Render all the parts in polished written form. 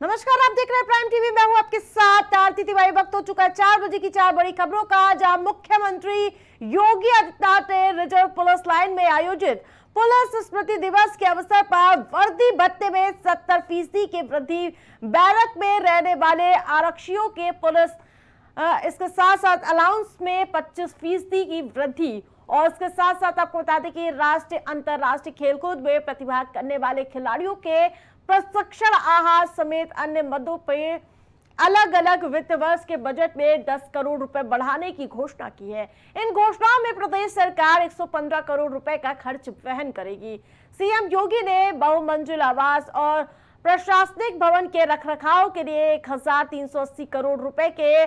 नमस्कार, आप देख रहे हैं प्राइम टीवी। मैं हूं आपके साथ आरती तिवारी। वक्त हो चुका है 4 बजे की 4 बड़ी खबरों का, जहां मुख्यमंत्री योगी आदित्यनाथ ने रिजर्व पुलिस लाइन में आयोजित पुलिस स्मृति दिवस के अवसर पर वर्दी भत्ते में 70% की वृद्धि, बैरक में रहने वाले आरक्षियों के पुलिस इसके साथ साथ अलाउंस में 25% की वृद्धि, और इसके साथ साथ आपको बता दें कि राष्ट्रीय अंतरराष्ट्रीय खेलकूद में प्रतिभाग करने वाले खिलाड़ियों के प्रशिक्षण आहार समेत अन्य मदों पर अलग अलग वित्त वर्ष के बजट में 10 करोड़ रुपए बढ़ाने की घोषणा की है। इन घोषणाओं में प्रदेश सरकार 115 करोड़ रुपए का खर्च वहन करेगी। सीएम योगी ने बहुमंजिल आवास और प्रशासनिक भवन के रखरखाव के लिए 1380 करोड़ रुपए के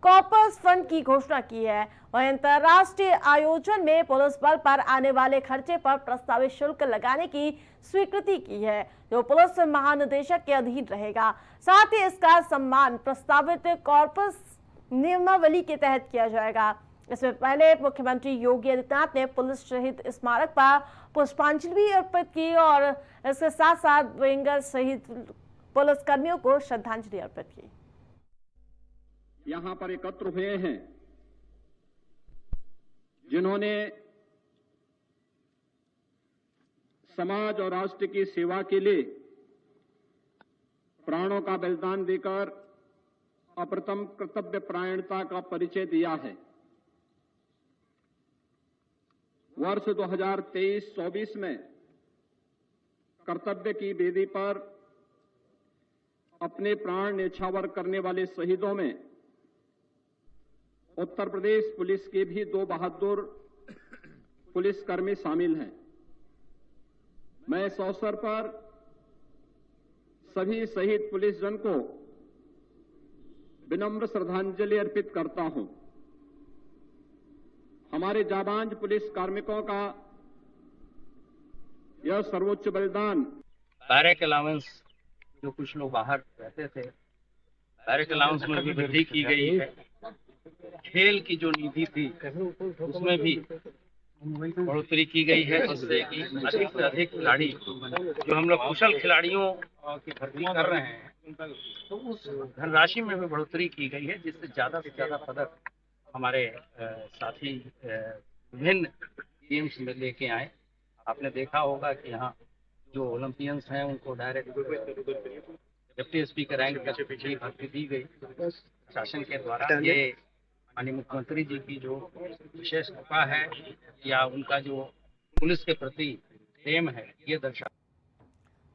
कॉर्पस फंड की घोषणा की है। वहीं अंतरराष्ट्रीय आयोजन में पुलिस बल पर आने वाले खर्चे पर प्रस्तावित शुल्क लगाने की स्वीकृति की है, जो पुलिस महानिदेशक के अधीन रहेगा। साथ ही इसका सम्मान प्रस्तावित कॉर्पस नियमावली के तहत किया जाएगा। इससे पहले मुख्यमंत्री योगी आदित्यनाथ ने पुलिस शहीद स्मारक पर पुष्पांजलि भी अर्पित की और इसके साथ साथ विंगर शहीद पुलिस कर्मियों को श्रद्धांजलि अर्पित की। यहां पर एकत्र हुए हैं जिन्होंने समाज और राष्ट्र की सेवा के लिए प्राणों का बलिदान देकर अप्रतिम कर्तव्य परायणता का परिचय दिया है। वर्ष 2023-24 में कर्तव्य की वेदी पर अपने प्राण न्यौछावर करने वाले शहीदों में उत्तर प्रदेश पुलिस के भी 2 बहादुर पुलिसकर्मी शामिल हैं। मैं इस अवसर पर सभी शहीद पुलिसजन को विनम्र श्रद्धांजलि अर्पित करता हूं। हमारे जाबांज पुलिस कार्मिकों का यह सर्वोच्च बलिदान। बैरक अलाउंस, जो कुछ लोग बाहर रहते थे, बैरक अलाउंस में भी वृद्धि की गई है। खेल की जो नीति थी उसमें भी बढ़ोतरी की गई है, जिससे कि अधिक से अधिक खिलाड़ी, जो हम लोग कुशल खिलाड़ियों की भर्ती कर रहे हैं, तो उस धनराशि में भी बढ़ोतरी की गई है, जिससे ज्यादा से ज्यादा पदक हमारे साथी विभिन्न गेम्स में लेके आए। आपने देखा होगा कि यहाँ जो ओलंपियंस हैं उनको डायरेक्ट डिप्टी स्पीकर रैंक की भर्ती दी गई शासन के द्वारा। ये माननीय मुख्यमंत्री जी की जो विशेष कृपा है या उनका जो पुलिस के प्रति प्रेम है, ये दर्शा।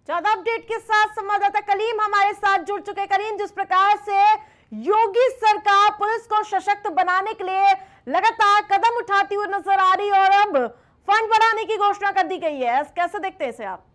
ज्यादा अपडेट के साथ संवाददाता कलीम हमारे साथ जुड़ चुके। कलीम, जिस प्रकार से योगी सरकार पुलिस को सशक्त बनाने के लिए लगातार कदम उठाती हुई नजर आ रही और अब फंड बढ़ाने की घोषणा कर दी गई है, कैसे देखते हैं इसे आप?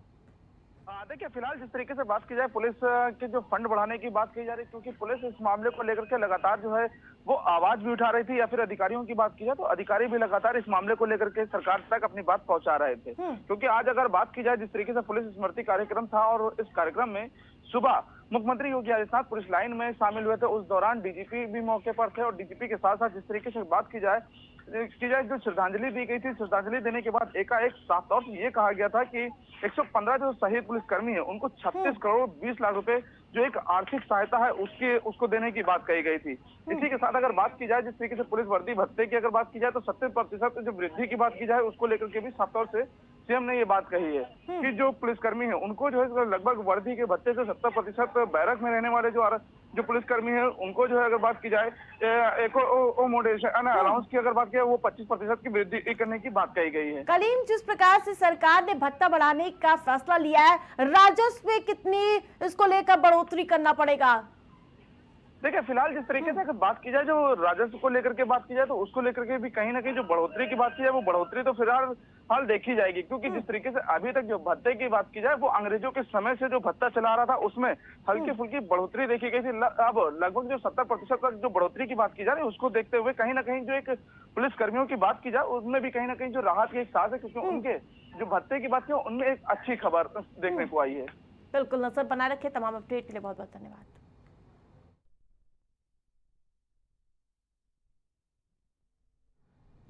देखिए, फिलहाल जिस तरीके से बात की जाए पुलिस के जो फंड बढ़ाने की बात की जा रही, क्योंकि पुलिस इस मामले को लेकर के लगातार जो है वो आवाज भी उठा रही थी, या फिर अधिकारियों की बात की जाए तो अधिकारी भी लगातार इस मामले को लेकर के सरकार तक अपनी बात पहुंचा रहे थे। क्योंकि आज अगर बात की जाए जिस तरीके से पुलिस स्मृति कार्यक्रम था, और इस कार्यक्रम में सुबह मुख्यमंत्री योगी आदित्यनाथ पुलिस लाइन में शामिल हुए थे, उस दौरान डीजीपी भी मौके पर थे, और डीजीपी के साथ साथ जिस तरीके से बात की जाए जो श्रद्धांजलि दी गई थी, श्रद्धांजलि देने के बाद एकाएक साफ तौर से ये कहा गया था कि 115 जो शहीद पुलिसकर्मी है उनको 36 करोड़ 20 लाख रुपए जो एक आर्थिक सहायता है उसको देने की बात कही गई थी। इसी के साथ अगर बात की जाए जिस तरीके से पुलिस वर्दी भत्ते की अगर बात की जाए तो 70% जो वृद्धि की बात की जाए उसको लेकर के भी साफ तौर से सीएम ने ये बात कही है कि जो पुलिसकर्मी है उनको जो है लगभग वर्दी के भत्ते से 70% बैरक में रहने वाले जो पुलिसकर्मी है उनको जो है अगर बात की जाए अलाउंस की अगर बात की वो 25% की वृद्धि करने की बात कही गई है। कलीम, जिस प्रकार से सरकार ने भत्ता बढ़ाने का फैसला लिया है, राजस्व में कितनी इसको लेकर बढ़ोतरी करना पड़ेगा? देखिए, फिलहाल जिस तरीके से अगर बात की जाए जो राजस्व को लेकर के बात की जाए तो उसको लेकर के भी कहीं ना कहीं जो बढ़ोतरी की बात की जाए वो बढ़ोतरी तो फिलहाल देखी जाएगी, क्योंकि जिस तरीके से अभी तक जो भत्ते की बात की जाए वो अंग्रेजों के समय से जो भत्ता चला रहा था उसमें हल्की फुल्की बढ़ोतरी देखी गई थी। अब लगभग जो 70% तक जो बढ़ोतरी की बात की जा रही है उसको देखते हुए कहीं ना कहीं जो एक पुलिस कर्मियों की बात की जाए उसमें भी कहीं ना कहीं जो राहत की एक सांस है, क्योंकि उनके जो भत्ते की बात की उनमें एक अच्छी खबर देखने को आई है। बिल्कुल, नजर बनाए रखे। तमाम अपडेट के लिए बहुत बहुत धन्यवाद।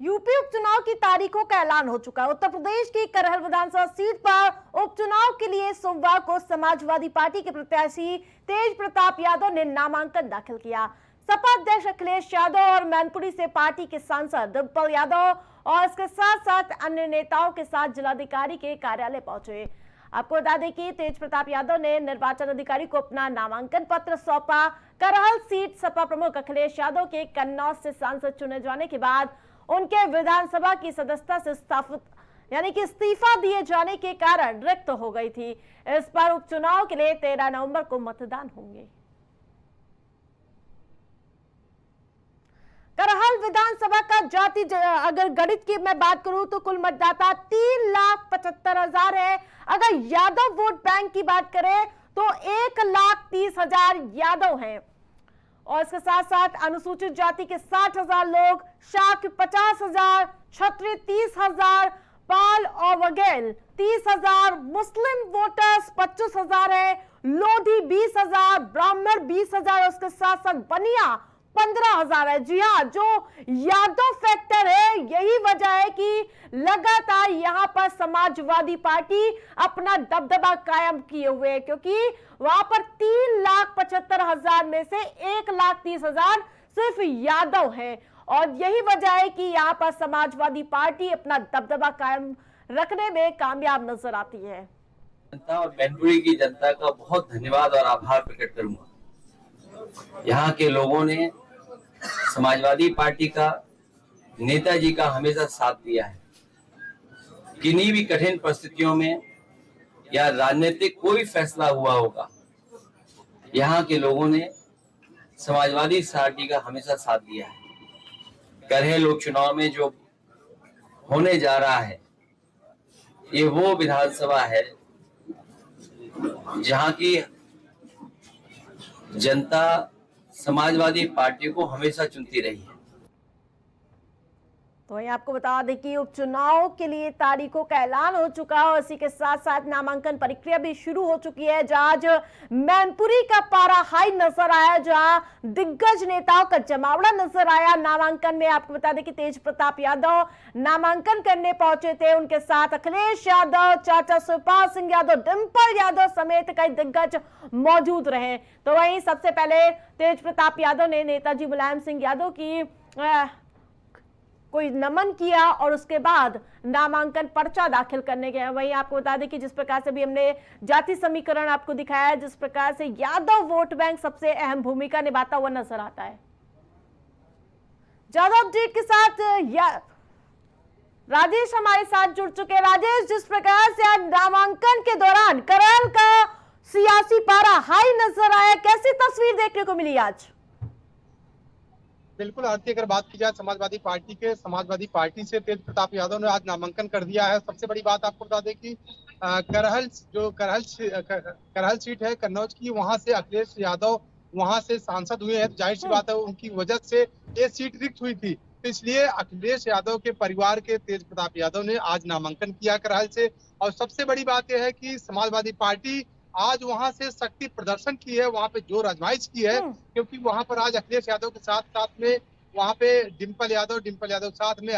यूपी उपचुनाव की तारीखों का ऐलान हो चुका है। उत्तर प्रदेश की करहल विधानसभा सीट पर उपचुनाव के लिए सोमवार को समाजवादी पार्टी के प्रत्याशी तेज प्रताप यादव ने नामांकन दाखिल किया। सपा अध्यक्ष अखिलेश यादव और मैनपुरी से पार्टी के सांसद डिम्पल यादव और इसके साथ साथ अन्य नेताओं के साथ जिलाधिकारी के कार्यालय पहुंचे। आपको बता दें कि तेज प्रताप यादव ने निर्वाचन अधिकारी को अपना नामांकन पत्र सौंपा। करहल सीट सपा प्रमुख अखिलेश यादव के कन्नौज से सांसद चुने जाने के बाद उनके विधानसभा की सदस्यता से इस्तीफा दिए जाने के कारण रिक्त हो गई थी। इस पर उपचुनाव के लिए 13 नवंबर को मतदान होंगे। करहल विधानसभा का जाति अगर गणित की मैं बात करूं तो कुल मतदाता 3,75,000 है। अगर यादव वोट बैंक की बात करें तो 1,30,000 यादव हैं और इसके साथ साथ अनुसूचित जाति के 60,000 लोग, शाक्य 50,000, क्षत्रिय 30,000, पाल और वगैल 30,000, मुस्लिम वोटर्स 25,000 है, लोधी 20,000, ब्राह्मण 20,000, उसके साथ साथ बनिया 15,000 है। जी हाँ, जो यादव फैक्टर है यही वजह है कि लगातार यहाँ पर समाजवादी पार्टी अपना दबदबा कायम किए हुए है, क्योंकि वहां पर 3,75,000 में से 1,30,000 सिर्फ यादव हैं और यही वजह है कि यहाँ पर समाजवादी पार्टी अपना दबदबा कायम रखने में कामयाब नजर आती है। जनता और मैनपुरी की जनता का बहुत धन्यवाद और आभार प्रकट करूंगा। यहाँ के लोगों ने समाजवादी पार्टी का, नेताजी का हमेशा साथ दिया है। किन्हीं भी कठिन परिस्थितियों में या राजनीतिक कोई फैसला हुआ होगा, यहाँ के लोगों ने समाजवादी पार्टी का हमेशा साथ दिया है। करहल उपचुनाव में जो होने जा रहा है, ये वो विधानसभा है जहाँ की जनता समाजवादी पार्टी को हमेशा चुनती रही है। तो वहीं आपको बता दें कि उपचुनाव के लिए तारीखों का ऐलान हो चुका है और इसी के साथ साथ नामांकन प्रक्रिया भी शुरू हो चुकी है, जहां आज मैनपुरी का पारा हाई नजर आया, जहां दिग्गज नेताओं का जमावड़ा नजर आया नामांकन में। आपको बता दें कि तेज प्रताप यादव नामांकन करने पहुंचे थे, उनके साथ अखिलेश यादव, चाचा शिवपाल सिंह यादव, डिम्पल यादव समेत कई दिग्गज मौजूद रहे। तो वहीं सबसे पहले तेज प्रताप यादव ने नेताजी मुलायम सिंह यादव की कोई नमन किया और उसके बाद नामांकन पर्चा दाखिल करने गए। वहीं आपको बता दें कि जिस प्रकार से भी हमने जाति समीकरण आपको दिखाया है, जिस प्रकार से यादव वोट बैंक सबसे अहम भूमिका निभाता हुआ नजर आता है। ज्यादा अपडेट के साथ राजेश हमारे साथ जुड़ चुके हैं। राजेश, जिस प्रकार से आज नामांकन के दौरान करहल का सियासी पारा हाई नजर आया, कैसी तस्वीर देखने को मिली आज? बिल्कुल आरती, अगर बात की जाए समाजवादी पार्टी से तेज प्रताप यादव ने आज नामांकन कर दिया है। सबसे बड़ी बात आपको बता दें कि करहल सीट है कन्नौज की, वहां से अखिलेश यादव वहां से सांसद हुए हैं, तो जाहिर सी बात है उनकी वजह से ये सीट रिक्त हुई थी। तो इसलिए अखिलेश यादव के परिवार के तेज प्रताप यादव ने आज नामांकन किया करहल से। और सबसे बड़ी बात यह है कि समाजवादी पार्टी आज वहां से शक्ति प्रदर्शन की है, वहां पे जोर आजमाइश की है, क्योंकि वहां पर आज अखिलेश यादव के साथ में वहां पे डिम्पल यादव साथ में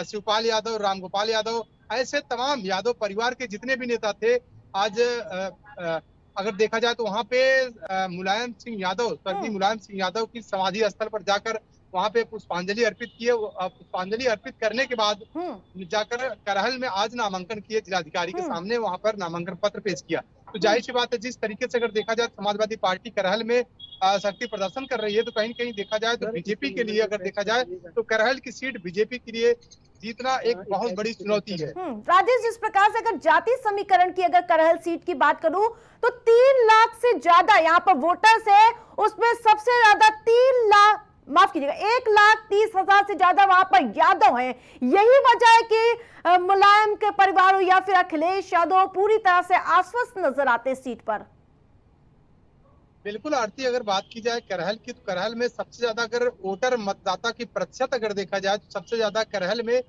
शिवपाल यादव, रामगोपाल यादव, ऐसे तमाम यादव परिवार के जितने भी नेता थे आज अगर देखा जाए तो वहां पे मुलायम सिंह यादव, स्वर्गीय मुलायम सिंह यादव की समाधि स्थल पर जाकर वहां पे पुष्पांजलि अर्पित किए। पुष्पांजलि अर्पित करने के बाद जाकर करहल में आज नामांकन किए, जिलाधिकारी के सामने वहां पर नामांकन पत्र पेश किया। तो जाहिर सी बात है, जिस तरीके से अगर देखा जाए समाजवादी पार्टी करहल में शक्ति प्रदर्शन कर रही है, तो कहीं न कहीं देखा जाए तो बीजेपी के लिए, अगर देखा जाए तो करहल की सीट बीजेपी के लिए जीतना एक बहुत बड़ी चुनौती है। राजेश, जिस प्रकार से अगर जाति समीकरण की अगर करहल सीट की बात करूं तो 3 लाख से ज्यादा यहाँ पर वोटर्स है, उसमें सबसे ज्यादा 1,30,000 से ज्यादा वहां पर यादव हैं। यही वजह है कि मुलायम के परिवार हो या फिर अखिलेश यादव पूरी तरह से आश्वस्त नजर आते सीट पर। बिल्कुल आरती, अगर बात की जाए करहल की, तो करहल में सबसे ज्यादा अगर वोटर मतदाता की प्रतिशत अगर देखा जाए तो सबसे ज्यादा करहल में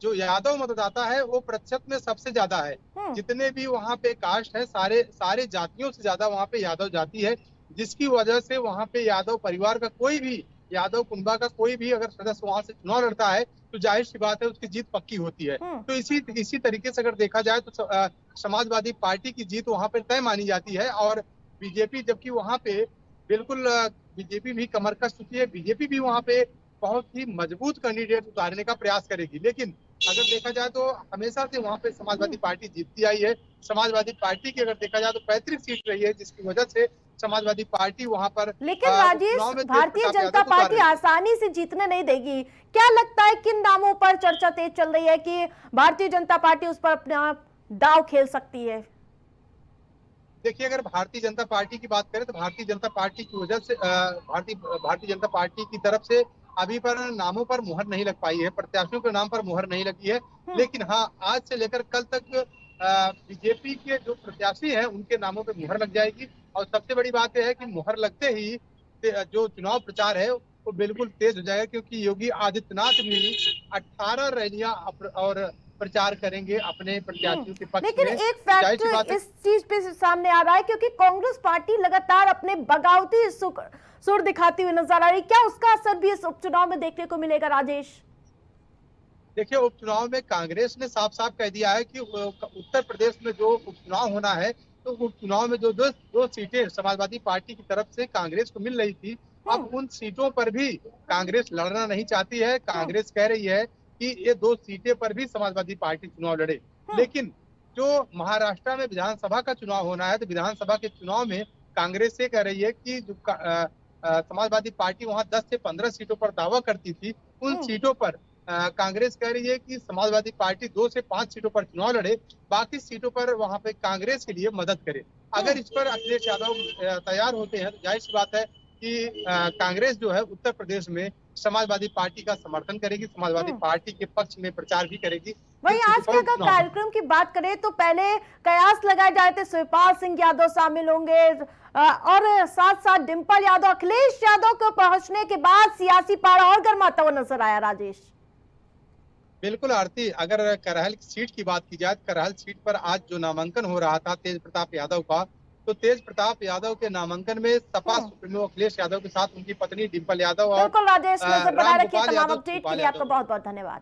जो यादव मतदाता है वो प्रतिशत में सबसे ज्यादा है। जितने भी वहाँ पे कास्ट है, सारे जातियों से ज्यादा वहाँ पे यादव जाति है, जिसकी वजह से वहाँ पे यादव परिवार का कोई भी यादव कुनबा का कोई भी अगर सदस्य वहां से चुनाव लड़ता है तो जाहिर सी बात है उसकी जीत पक्की होती है। तो इसी तरीके से अगर देखा जाए तो समाजवादी पार्टी की जीत वहां पर तय मानी जाती है। और बीजेपी, जबकि वहां पे बिल्कुल बीजेपी भी कमर कस चुकी है, बीजेपी भी वहां पे बहुत ही मजबूत कैंडिडेट उतारने का प्रयास करेगी। लेकिन अगर देखा जाए तो हमेशा से वहां पे समाजवादी पार्टी जीतती आई है। समाजवादी पार्टी की अगर देखा जाए तो पैतृक सीट रही है, जिसकी वजह से समाजवादी पार्टी वहां पर लेकिन राजेश, चुनाव में भारतीय तेज प्रताप जनता यादव को उतार पार्टी रही है। आसानी से जीतने नहीं देगी। क्या लगता है किन नामों पर चर्चा तेज चल रही है कि भारतीय जनता पार्टी उस पर अपना दांव खेल सकती है? देखिए, अगर भारतीय जनता पार्टी की बात करें तो भारतीय जनता पार्टी की वजह से भारतीय जनता पार्टी की तरफ से अभी पर नामों पर मुहर नहीं लग पाई है, प्रत्याशियों के नाम पर मुहर नहीं लगी है। लेकिन हाँ, आज से लेकर कल तक बीजेपी के जो प्रत्याशी हैं उनके नामों पर मुहर लग जाएगी। और सबसे बड़ी बात यह है कि मुहर लगते ही जो चुनाव प्रचार है वो बिल्कुल तेज हो जाएगा, क्योंकि योगी आदित्यनाथ भी 18 रैलियां और प्रचार करेंगे अपने प्रत्याशियों के पक्ष लेकिन में। एक जाहिर सी बात फैक्ट है, इस चीज पे सामने आ रहा है क्योंकि कांग्रेस पार्टी लगातार अपने बगावती सुर दिखाती हुई नजर आ रही है। क्या उसका असर भी इस उपचुनाव में देखने को मिलेगा राजेश? देखिए, उपचुनाव में कांग्रेस ने साफ साफ कह दिया है कि उत्तर प्रदेश में जो उपचुनाव होना है तो उपचुनाव में जो दो सीटें समाजवादी पार्टी की तरफ से कांग्रेस को मिल रही थी, अब उन सीटों पर भी कांग्रेस लड़ना नहीं चाहती है। कांग्रेस कह रही है कि ये 2 सीटें पर भी समाजवादी पार्टी चुनाव लड़े। लेकिन जो महाराष्ट्र में विधानसभा का चुनाव होना है तो विधानसभा के चुनाव में कांग्रेस ये कह रही है कि जो समाजवादी पार्टी वहां 10 से 15 सीटों पर दावा करती थी, उन सीटों पर कांग्रेस कह रही है कि समाजवादी पार्टी 2 से 5 सीटों पर चुनाव लड़े, बाकी सीटों पर वहां पे कांग्रेस के लिए मदद करे। अगर इस पर अखिलेश यादव तैयार होते हैं तो जाहिर सी बात है कि कांग्रेस जो है उत्तर प्रदेश में समाजवादी पार्टी का समर्थन करेगी, समाजवादी पार्टी के पक्ष में प्रचार भी करेगी। वहीं आज के अगर कार्यक्रम की बात करें तो पहले कयास लगाए जाए थे शिवपाल सिंह यादव शामिल होंगे और साथ साथ डिंपल यादव। अखिलेश यादव को पहुंचने के बाद सियासी पारा और गर्माता हुआ नजर आया राजेश। बिल्कुल आरती, अगर करहल सीट की बात की जाए, करहल सीट पर आज जो नामांकन हो रहा था तेज प्रताप यादव का, तो तेज प्रताप यादव के नामांकन में सपा सुप्रीमो अखिलेश यादव के साथ उनकी पत्नी डिंपल यादव और बिल्कुल राजेश, नजर बनाए रखिए। तमाम यादव अपडेट के लिए आपका बहुत बहुत धन्यवाद।